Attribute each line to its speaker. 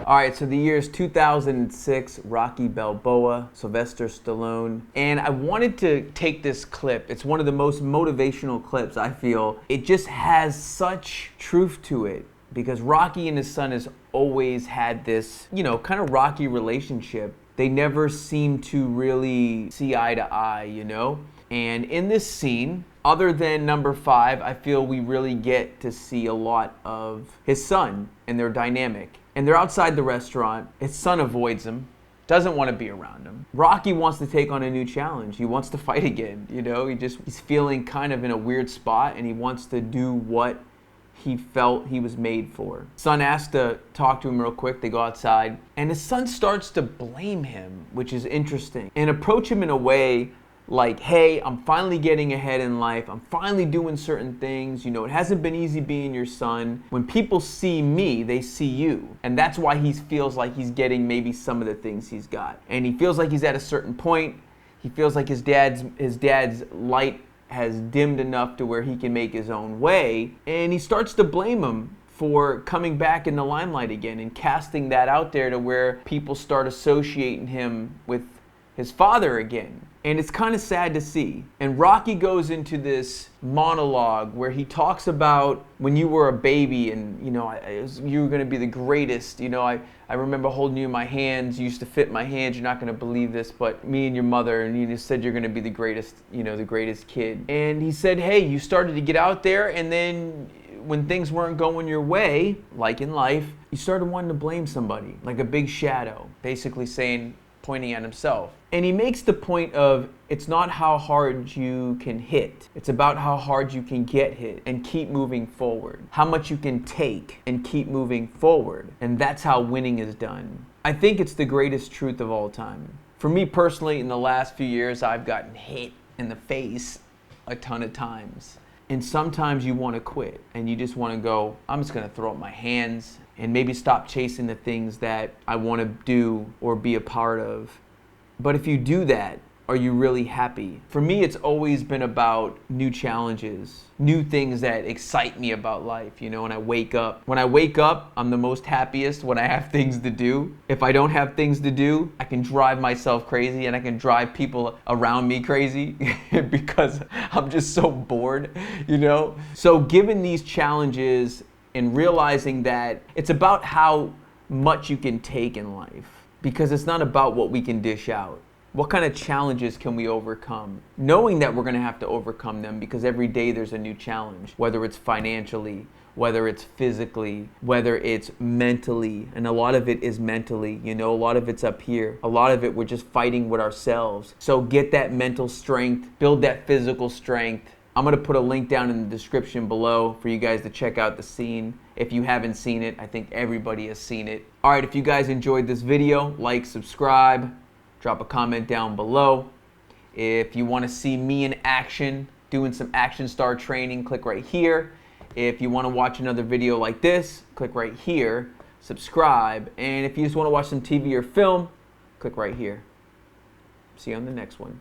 Speaker 1: All right, so the year is 2006, Rocky Balboa, Sylvester Stallone. And I wanted to take this clip. It's one of the most motivational clips, I feel. It just has such truth to it because Rocky and his son has always had this, kind of rocky relationship. They never seem to really see eye to eye, And in this scene, other than number 5, I feel we really get to see a lot of his son and their dynamic. And they're outside the restaurant. His son avoids him, doesn't want to be around him. Rocky wants to take on a new challenge. He wants to fight again, He's feeling kind of in a weird spot and he wants to do what he felt he was made for. Son asks to talk to him real quick. They go outside and his son starts to blame him, which is interesting, and approach him in a way like, hey, I'm finally getting ahead in life. I'm finally doing certain things. It hasn't been easy being your son. When people see me, they see you. And that's why he feels like he's getting maybe some of the things he's got. And he feels like he's at a certain point. He feels like his dad's light has dimmed enough to where he can make his own way. And he starts to blame him for coming back in the limelight again and casting that out there to where people start associating him with his father again. And it's kind of sad to see. And Rocky goes into this monologue where he talks about when you were a baby and, you were going to be the greatest. I remember holding you in my hands. You used to fit my hands. You're not going to believe this, but me and your mother, and you just said you're going to be the greatest, the greatest kid. And he said, hey, you started to get out there, and then when things weren't going your way, like in life, you started wanting to blame somebody, like a big shadow, basically pointing at himself. And he makes the point of it's not how hard you can hit. It's about how hard you can get hit and keep moving forward. How much you can take and keep moving forward. And that's how winning is done. I think it's the greatest truth of all time. For me personally, in the last few years, I've gotten hit in the face a ton of times. And sometimes you want to quit and you just want to go, I'm just going to throw up my hands and maybe stop chasing the things that I want to do or be a part of. But if you do that, are you really happy? For me, it's always been about new challenges, new things that excite me about life, when I wake up. When I wake up, I'm the most happiest when I have things to do. If I don't have things to do, I can drive myself crazy and I can drive people around me crazy because I'm just so bored, So given these challenges and realizing that it's about how much you can take in life, because it's not about what we can dish out. What kind of challenges can we overcome? Knowing that we're going to have to overcome them because every day there's a new challenge, whether it's financially, whether it's physically, whether it's mentally, and a lot of it is mentally, a lot of it's up here. A lot of it we're just fighting with ourselves. So get that mental strength, build that physical strength. I'm going to put a link down in the description below for you guys to check out the scene. If you haven't seen it, I think everybody has seen it. All right, if you guys enjoyed this video, like, subscribe, drop a comment down below. If you want to see me in action, doing some action star training, click right here. If you want to watch another video like this, click right here, subscribe. And if you just want to watch some TV or film, click right here. See you on the next one.